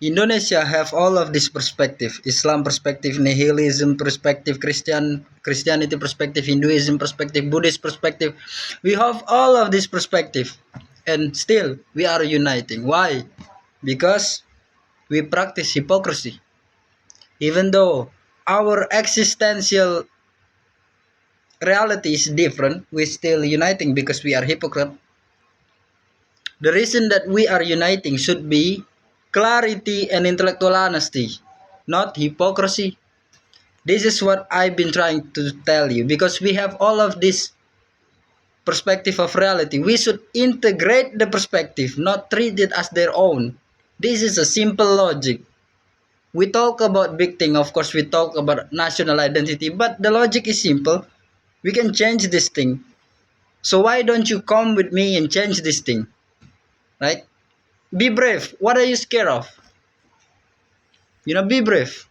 Indonesia have all of this perspective: Islam perspective, nihilism perspective, Christianity perspective, Hinduism perspective, Buddhist perspective. We have all of this perspective, and still we are uniting. Why? Because we practice hypocrisy. Even though our existential reality is different, we still uniting because we are hypocrite. The reason that we are uniting should be clarity and intellectual honesty, not hypocrisy. This is what I've been trying to tell you, because we have all of this perspective of reality. We should integrate the perspective, not treat it as their own. This is a simple logic. We talk about big thing, of course we talk about national identity, but the logic is simple. We can change this thing. So why don't you come with me and change this thing? Right? Be brave. What are you scared of? Be brave.